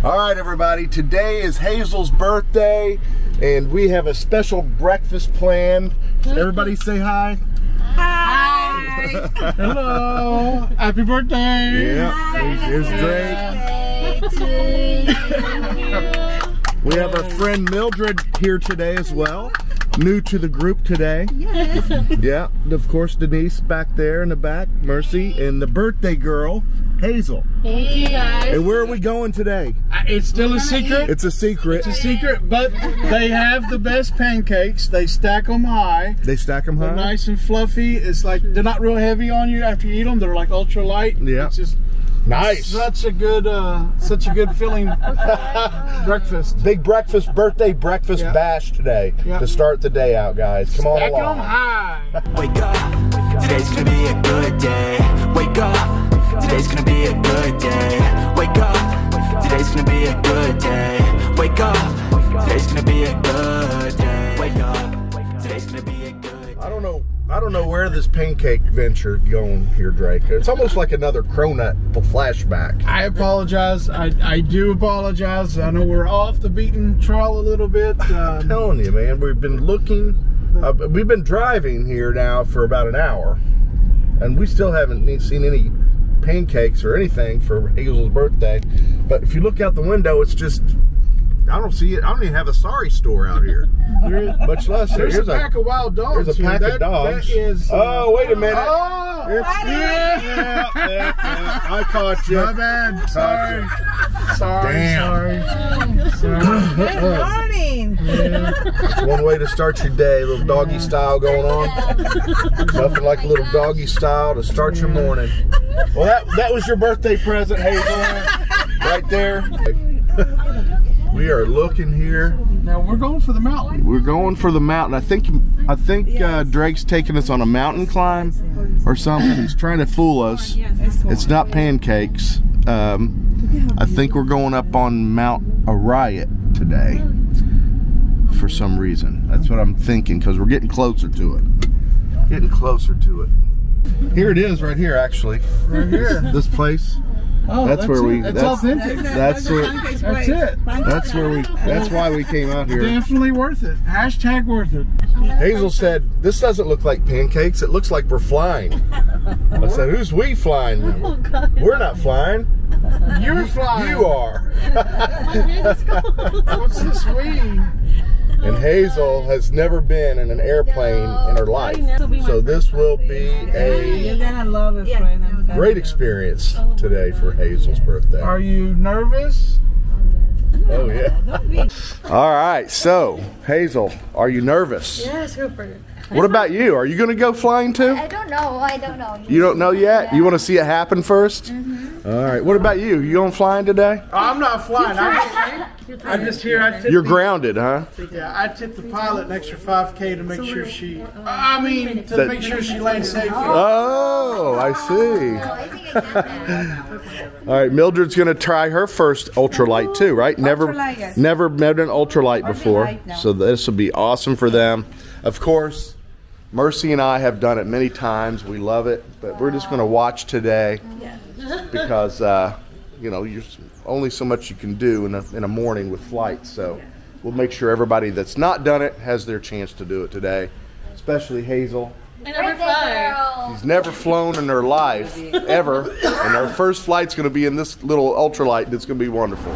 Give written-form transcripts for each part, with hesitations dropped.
All right, everybody, today is Hazel's birthday, and we have a special breakfast planned. Everybody say hi. Hi. Hello. Happy birthday. Yeah, here's Drake. We have our friend Mildred here today as well. New to the group today. Yes. Yeah, of course, Denise back there in the back, Mercy, and the birthday girl, Hazel. Thank you guys. And where are we going today? It's still a secret. It's a secret. It's a secret, but they have the best pancakes. They stack them high. They stack them high? They're nice and fluffy. It's like, they're not real heavy on you after you eat them. They're like ultra light. Yeah. It's just nice. Such a good feeling breakfast. Big breakfast, birthday breakfast bash today to start the day out, guys. Come on Stack along. them high. Wake up, today's gonna be a good day. Wake up, today's gonna be a good day. Wake up, today's gonna be a good day. Wake up, today's gonna be a good day. Wake up, today's gonna be a good day. I don't know where this pancake venture going here, Drake. It's almost like another cronut flashback. I apologize. I do apologize. I know we're off the beaten trail a little bit. I'm telling you, man, we've been looking. We've been driving here now for about an hour, and we still haven't seen any pancakes or anything for Hazel's birthday. But if you look out the window, it's just, I don't see it. I don't even have a Sorry store out here. Much less. There's a pack of wild dogs. There's a pack of dogs. That is, oh, wait a minute. Oh, Yeah. I caught you. My bad. Sorry. Damn. Sorry. Good morning. It's one way to start your day. A little doggy style going on. Nothing like a little doggy style to start your morning. Well, that was your birthday present, Hazel. Right there. We are looking here. Now we're going for the mountain. We're going for the mountain. I think Drake's taking us on a mountain climb or something. He's trying to fool us. It's not pancakes. I think we're going up on Mount Ariat today for some reason. That's what I'm thinking, because we're getting closer to it. Getting closer to it. Here it is, right here, actually. Right here. This place. Oh, that's where we. That's authentic. That's where. That's it. That's where we. That's why we came out here. Definitely worth it. Hashtag worth it. Hazel said, "This doesn't look like pancakes. It looks like we're flying." I said, "Who's we flying?" We're not flying. You're flying. You are. What's this we? And Hazel has never been in an airplane in her life, so this will be a great experience today for Hazel's birthday. Are you nervous? Oh yeah. All right, so Hazel, are you nervous? Yeah, super. What about you? Are you going to go flying too? I don't know. You don't know yet? You want to see it happen first? All right. What about you? You going flying today? I'm not flying. I'm just here. You're grounded, huh? Yeah, I tipped the pilot an extra $5K to make sure she. To make sure she lands safely. Oh, I see. All right, Mildred's gonna try her first ultralight too, right? Never met an ultralight before, so this will be awesome for them. Of course, Mercy and I have done it many times. We love it, but we're just gonna watch today because you know, you're only so much you can do in a morning with flights. So we'll make sure everybody that's not done it has their chance to do it today, especially Hazel. She's never flown in her life, ever, and her first flight's going to be in this little ultralight. That's going to be wonderful.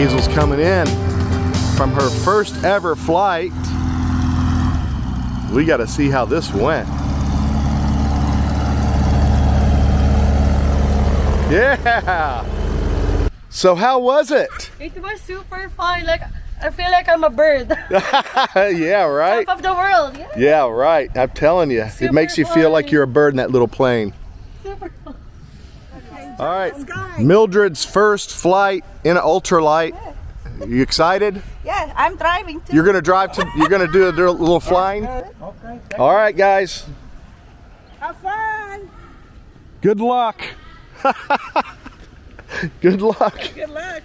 Hazel's coming in from her first ever flight. We got to see how this went. Yeah. So how was it? It was super fun. Like, I feel like I'm a bird. Yeah, right? Top of the world. Yeah, yeah, right. I'm telling you. Super it makes you fun. feel like you're a bird in that little plane. Super fun. All right. Mildred's first flight in an ultralight. You excited? Yeah, I'm driving too. You're gonna drive to, you're gonna do a little flying? Okay. All right, guys. Have fun. Good luck. Good luck. Good luck.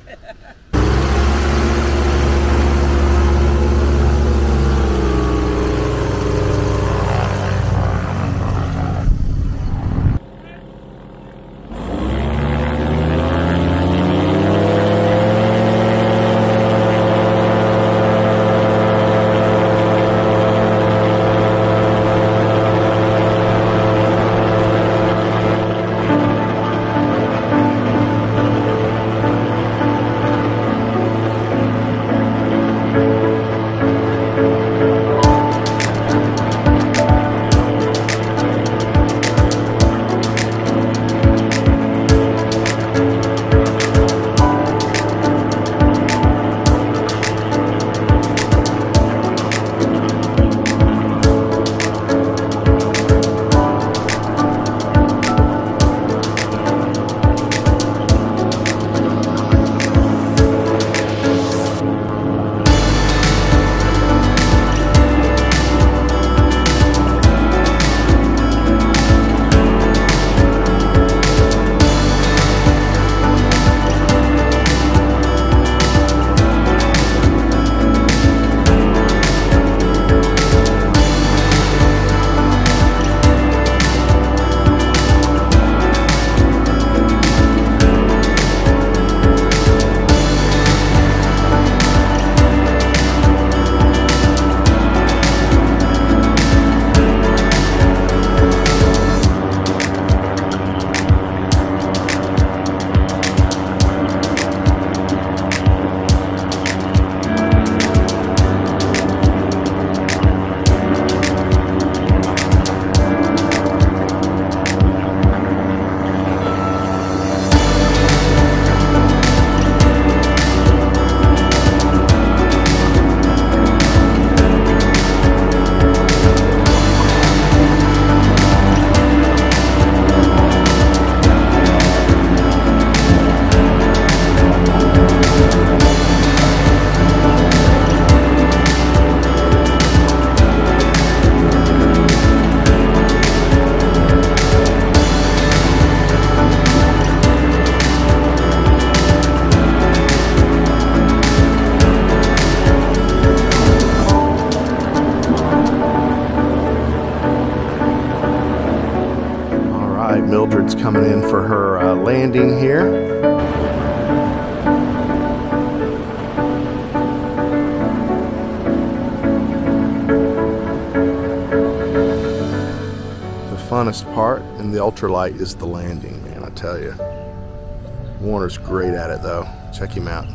Mildred's coming in for her landing here. The funnest part in the ultralight is the landing, man, I tell you. Warner's great at it though. Check him out.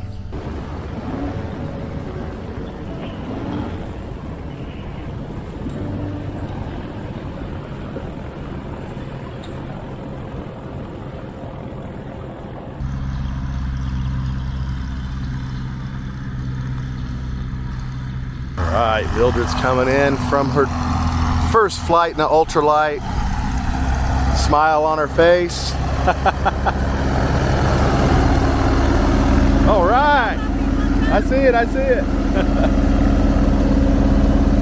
Alright, Mildred's coming in from her first flight in an ultralight. Smile on her face. Alright! I see it, I see it.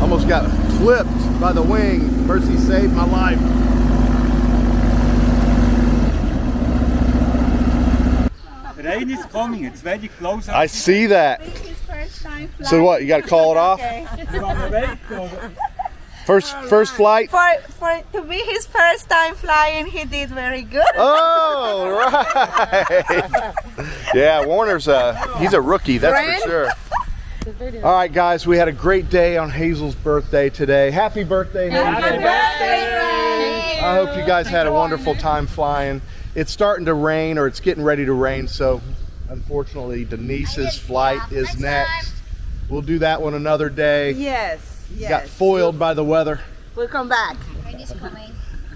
Almost got flipped by the wing. Mercy saved my life. Rain is coming, it's very close. I see that. So what, you got to call it off? You want to wait? First flight? To be his first time flying, he did very good. Oh, right. Yeah, Warner's he's a rookie, that's for sure. All right, guys, we had a great day on Hazel's birthday today. Happy birthday, Hazel. Happy birthday. I hope you guys had a wonderful time flying. It's starting to rain, or it's getting ready to rain, so Unfortunately, Denise's flight is next. We'll do that one another day. Yes, yes. Got foiled by the weather. We'll come back.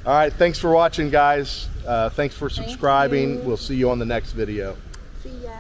All right, thanks for watching, guys. Thanks for subscribing. We'll see you on the next video. See ya.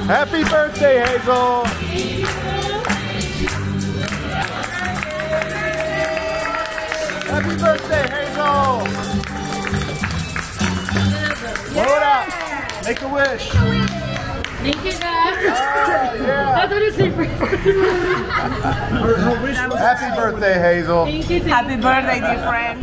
Happy birthday, Hazel! Happy birthday, Hazel! Happy birthday, Hazel! Blow it out. Make a wish. Thank you, guys. Yeah. That's what it's for. Happy birthday, Hazel. Thank you. Happy birthday, dear friend.